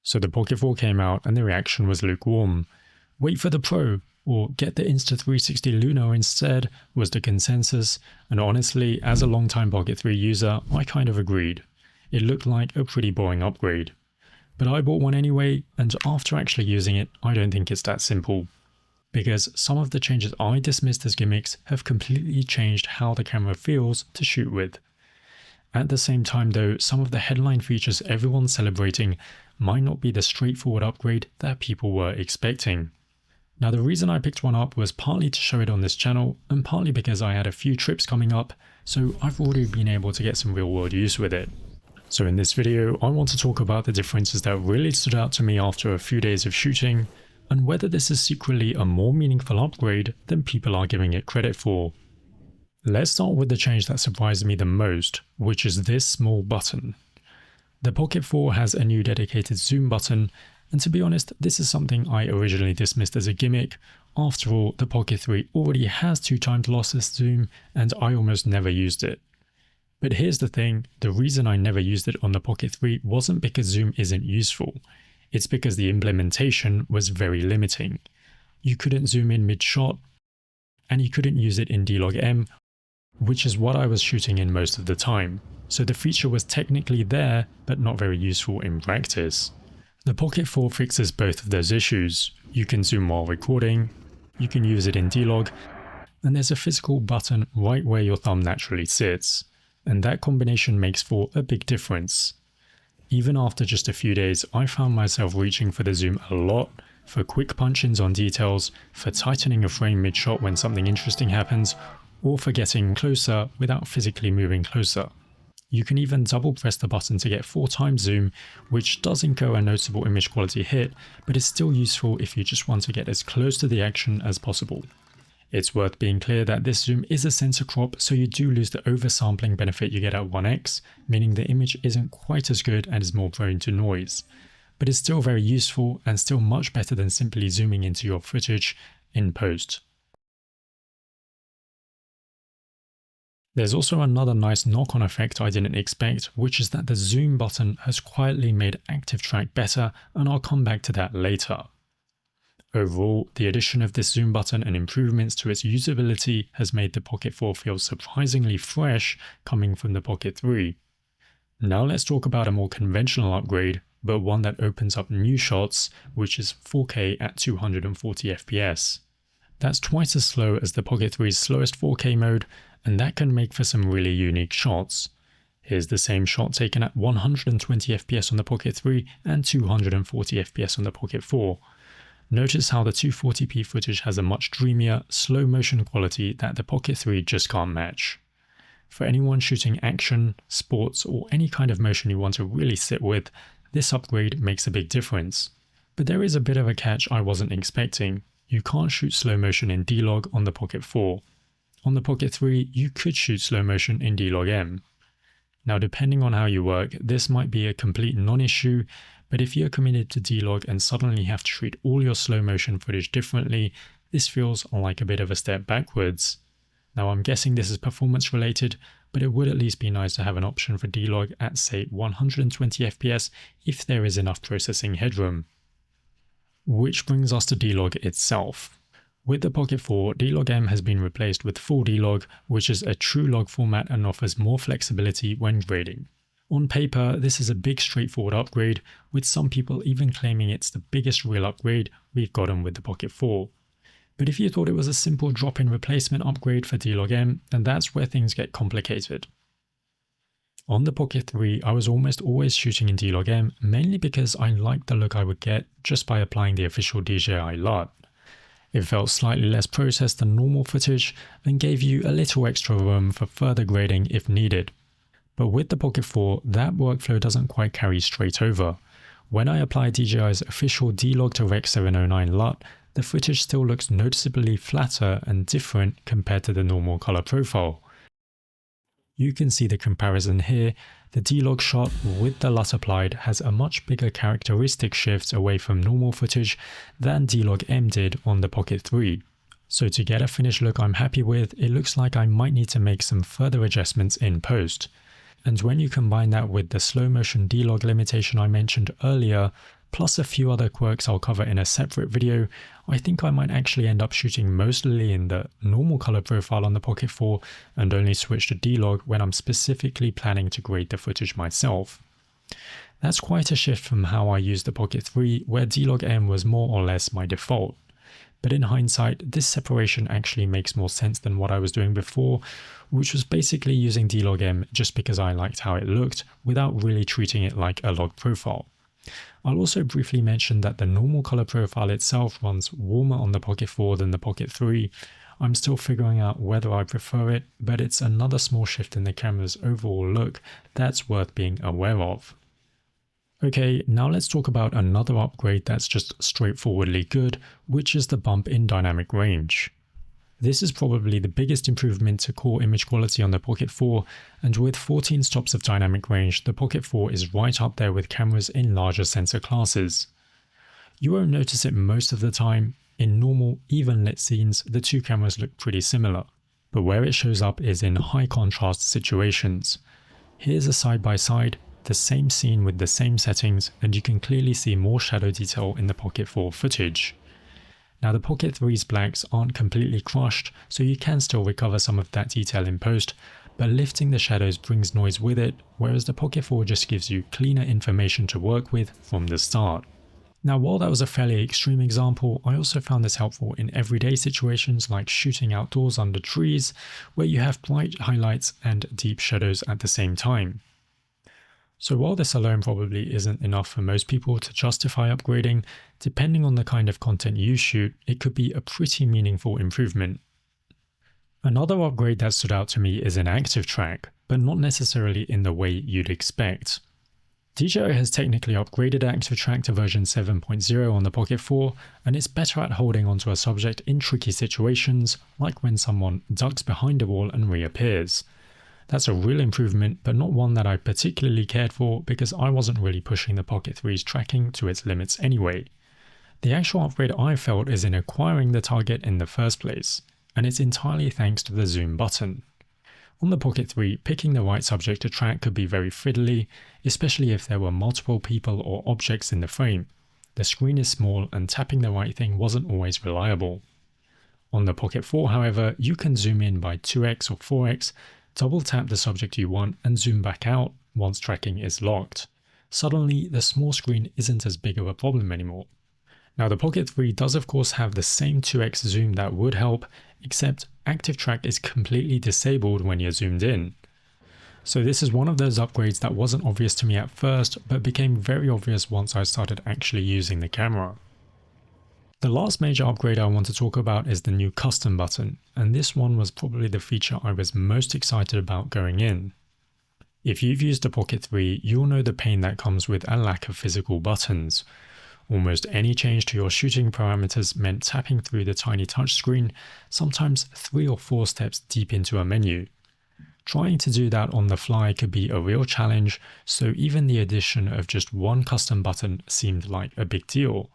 So the Pocket 4 came out and the reaction was lukewarm. Wait for the Pro, or get the Insta360 Luno instead, was the consensus, and honestly, as a long-time Pocket 3 user, I kind of agreed. It looked like a pretty boring upgrade. But I bought one anyway, and after actually using it, I don't think it's that simple. Because some of the changes I dismissed as gimmicks have completely changed how the camera feels to shoot with. At the same time though, some of the headline features everyone's celebrating might not be the straightforward upgrade that people were expecting. Now the reason I picked one up was partly to show it on this channel, and partly because I had a few trips coming up, so I've already been able to get some real world use with it. So in this video, I want to talk about the differences that really stood out to me after a few days of shooting, and whether this is secretly a more meaningful upgrade than people are giving it credit for. Let's start with the change that surprised me the most, which is this small button. The Pocket 4 has a new dedicated zoom button, and to be honest, this is something I originally dismissed as a gimmick. After all, the Pocket 3 already has 2x lossless zoom, and I almost never used it. But here's the thing, the reason I never used it on the Pocket 3 wasn't because zoom isn't useful. It's because the implementation was very limiting. You couldn't zoom in mid-shot, and you couldn't use it in D-Log-M, which is what I was shooting in most of the time. So the feature was technically there, but not very useful in practice. The Pocket 4 fixes both of those issues. You can zoom while recording, you can use it in D-Log, and there's a physical button right where your thumb naturally sits. And that combination makes for a big difference. Even after just a few days, I found myself reaching for the zoom a lot, for quick punch-ins on details, for tightening a frame mid-shot when something interesting happens, or for getting closer without physically moving closer. You can even double press the button to get 4x zoom, which does incur a noticeable image quality hit, but is still useful if you just want to get as close to the action as possible. It's worth being clear that this zoom is a sensor crop, so you do lose the oversampling benefit you get at 1x, meaning the image isn't quite as good and is more prone to noise. But it's still very useful and still much better than simply zooming into your footage in post. There's also another nice knock-on effect I didn't expect, which is that the zoom button has quietly made ActiveTrack better, and I'll come back to that later. Overall, the addition of this zoom button and improvements to its usability has made the Pocket 4 feel surprisingly fresh coming from the Pocket 3. Now let's talk about a more conventional upgrade, but one that opens up new shots, which is 4K at 240 FPS. That's twice as slow as the Pocket 3's slowest 4K mode, and that can make for some really unique shots. Here's the same shot taken at 120 FPS on the Pocket 3 and 240 FPS on the Pocket 4. Notice how the 240p footage has a much dreamier, slow motion quality that the Pocket 3 just can't match. For anyone shooting action, sports, or any kind of motion you want to really sit with, this upgrade makes a big difference. But there is a bit of a catch I wasn't expecting. You can't shoot slow motion in D-Log on the Pocket 4. On the Pocket 3, you could shoot slow motion in D-Log-M. Now depending on how you work, this might be a complete non-issue, but if you're committed to D-Log and suddenly have to treat all your slow motion footage differently, this feels like a bit of a step backwards. Now I'm guessing this is performance related, but it would at least be nice to have an option for D-Log at say 120 FPS if there is enough processing headroom. Which brings us to D-Log itself. With the Pocket 4, D-Log-M has been replaced with full D-Log, which is a true log format and offers more flexibility when grading. On paper, this is a big straightforward upgrade, with some people even claiming it's the biggest real upgrade we've gotten with the Pocket 4. But if you thought it was a simple drop-in replacement upgrade for D-Log-M, then that's where things get complicated. On the Pocket 3, I was almost always shooting in D-Log-M, mainly because I liked the look I would get just by applying the official DJI LUT. It felt slightly less processed than normal footage and gave you a little extra room for further grading if needed. But with the Pocket 4, that workflow doesn't quite carry straight over. When I apply DJI's official D-Log to Rec 709 LUT, the footage still looks noticeably flatter and different compared to the normal color profile. You can see the comparison here. The D-Log shot with the LUT applied has a much bigger characteristic shift away from normal footage than D-Log-M did on the Pocket 3. So to get a finished look I'm happy with, it looks like I might need to make some further adjustments in post. And when you combine that with the slow motion D-Log limitation I mentioned earlier, plus a few other quirks I'll cover in a separate video, I think I might actually end up shooting mostly in the normal color profile on the Pocket 4 and only switch to D-Log when I'm specifically planning to grade the footage myself. That's quite a shift from how I used the Pocket 3, where D-Log M was more or less my default. But in hindsight, this separation actually makes more sense than what I was doing before, which was basically using D-Log M just because I liked how it looked, without really treating it like a log profile. I'll also briefly mention that the normal color profile itself runs warmer on the Pocket 4 than the Pocket 3. I'm still figuring out whether I prefer it, but it's another small shift in the camera's overall look that's worth being aware of. Okay, now let's talk about another upgrade that's just straightforwardly good, which is the bump in dynamic range. This is probably the biggest improvement to core image quality on the Pocket 4, and with 14 stops of dynamic range, the Pocket 4 is right up there with cameras in larger sensor classes. You won't notice it most of the time. In normal, even lit scenes, the two cameras look pretty similar, but where it shows up is in high contrast situations. Here's a side-by-side, the same scene with the same settings, and you can clearly see more shadow detail in the Pocket 4 footage. Now the Pocket 3's blacks aren't completely crushed, so you can still recover some of that detail in post, but lifting the shadows brings noise with it, whereas the Pocket 4 just gives you cleaner information to work with from the start. Now while that was a fairly extreme example, I also found this helpful in everyday situations like shooting outdoors under trees, where you have bright highlights and deep shadows at the same time. So while this alone probably isn't enough for most people to justify upgrading, depending on the kind of content you shoot, it could be a pretty meaningful improvement. Another upgrade that stood out to me is in ActiveTrack, but not necessarily in the way you'd expect. DJI has technically upgraded ActiveTrack to version 7.0 on the Pocket 4, and it's better at holding onto a subject in tricky situations, like when someone ducks behind a wall and reappears. That's a real improvement, but not one that I particularly cared for because I wasn't really pushing the Pocket 3's tracking to its limits anyway. The actual upgrade I felt is in acquiring the target in the first place, and it's entirely thanks to the zoom button. On the Pocket 3, picking the right subject to track could be very fiddly, especially if there were multiple people or objects in the frame. The screen is small and tapping the right thing wasn't always reliable. On the Pocket 4, however, you can zoom in by 2x or 4x, double tap the subject you want and zoom back out once tracking is locked. Suddenly, the small screen isn't as big of a problem anymore. Now the Pocket 3 does of course have the same 2x zoom that would help, except ActiveTrack is completely disabled when you're zoomed in. So this is one of those upgrades that wasn't obvious to me at first, but became very obvious once I started actually using the camera. The last major upgrade I want to talk about is the new custom button, and this one was probably the feature I was most excited about going in. If you've used the Pocket 3, you'll know the pain that comes with a lack of physical buttons. Almost any change to your shooting parameters meant tapping through the tiny touchscreen, sometimes 3 or 4 steps deep into a menu. Trying to do that on the fly could be a real challenge, so even the addition of just one custom button seemed like a big deal.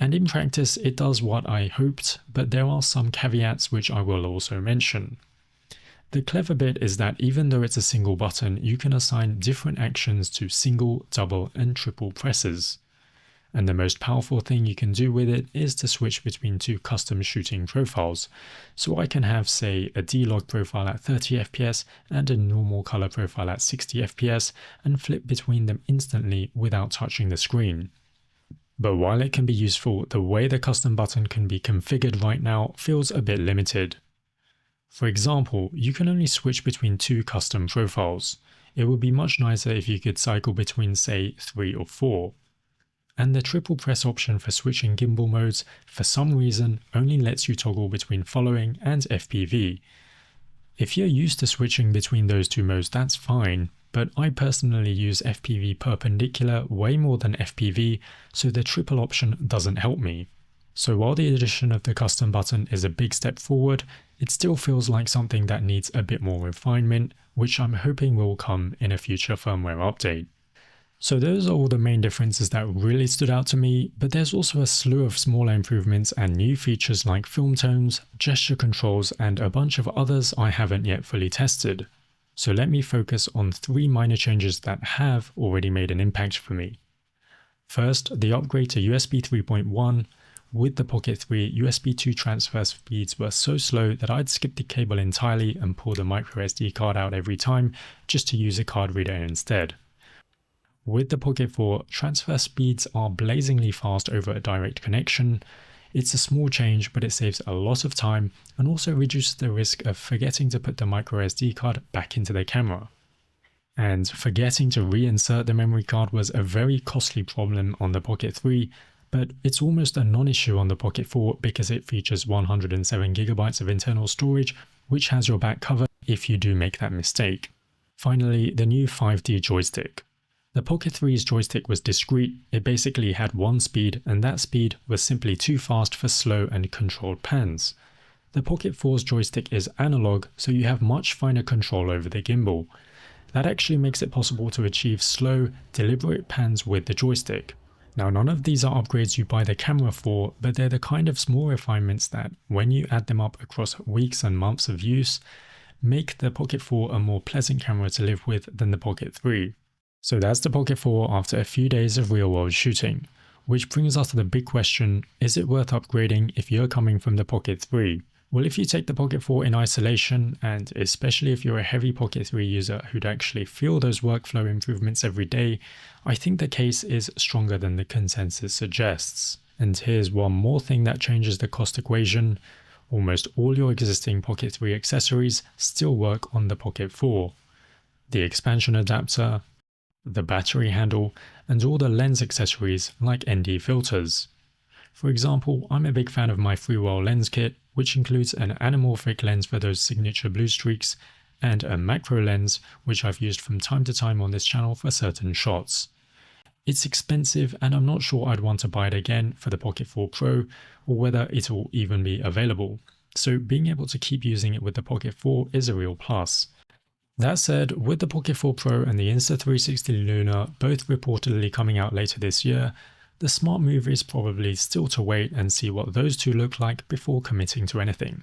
And in practice, it does what I hoped, but there are some caveats which I will also mention. The clever bit is that even though it's a single button, you can assign different actions to single, double, and triple presses. And the most powerful thing you can do with it is to switch between two custom shooting profiles. So I can have, say, a D-Log profile at 30 fps and a normal color profile at 60 fps and flip between them instantly without touching the screen. But while it can be useful, the way the custom button can be configured right now feels a bit limited. For example, you can only switch between two custom profiles. It would be much nicer if you could cycle between, say, 3 or 4. And the triple press option for switching gimbal modes, for some reason, only lets you toggle between following and FPV. If you're used to switching between those two modes, that's fine, but I personally use FPV perpendicular way more than FPV, so the triple option doesn't help me. So while the addition of the custom button is a big step forward, it still feels like something that needs a bit more refinement, which I'm hoping will come in a future firmware update. So those are all the main differences that really stood out to me, but there's also a slew of smaller improvements and new features like film tones, gesture controls, and a bunch of others I haven't yet fully tested. So let me focus on 3 minor changes that have already made an impact for me. First, the upgrade to USB 3.1. With the Pocket 3, USB 2 transfer speeds were so slow that I'd skip the cable entirely and pull the microSD card out every time just to use a card reader instead. With the Pocket 4, transfer speeds are blazingly fast over a direct connection. It's a small change, but it saves a lot of time and also reduces the risk of forgetting to put the microSD card back into the camera. And forgetting to reinsert the memory card was a very costly problem on the Pocket 3, but it's almost a non-issue on the Pocket 4 because it features 107GB of internal storage, which has your back covered if you do make that mistake. Finally, the new 5D joystick. The Pocket 3's joystick was discrete, it basically had one speed, and that speed was simply too fast for slow and controlled pans. The Pocket 4's joystick is analog, so you have much finer control over the gimbal. That actually makes it possible to achieve slow, deliberate pans with the joystick. Now, none of these are upgrades you buy the camera for, but they're the kind of small refinements that, when you add them up across weeks and months of use, make the Pocket 4 a more pleasant camera to live with than the Pocket 3. So that's the Pocket 4 after a few days of real-world shooting. Which brings us to the big question, is it worth upgrading if you're coming from the Pocket 3? Well, if you take the Pocket 4 in isolation, and especially if you're a heavy Pocket 3 user who'd actually feel those workflow improvements every day, I think the case is stronger than the consensus suggests. And here's one more thing that changes the cost equation. Almost all your existing Pocket 3 accessories still work on the Pocket 4. The expansion adapter, the battery handle, and all the lens accessories like ND filters. For example, I'm a big fan of my freewell lens kit, which includes an anamorphic lens for those signature blue streaks, and a macro lens, which I've used from time to time on this channel for certain shots. It's expensive and I'm not sure I'd want to buy it again for the Pocket 4 Pro, or whether it will even be available, so being able to keep using it with the Pocket 4 is a real plus. That said, with the Pocket 4 Pro and the Insta360 Lunar both reportedly coming out later this year, the smart move is probably still to wait and see what those two look like before committing to anything.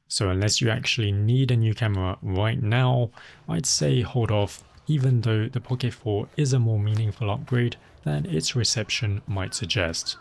So unless you actually need a new camera right now, I'd say hold off, even though the Pocket 4 is a more meaningful upgrade than its reception might suggest.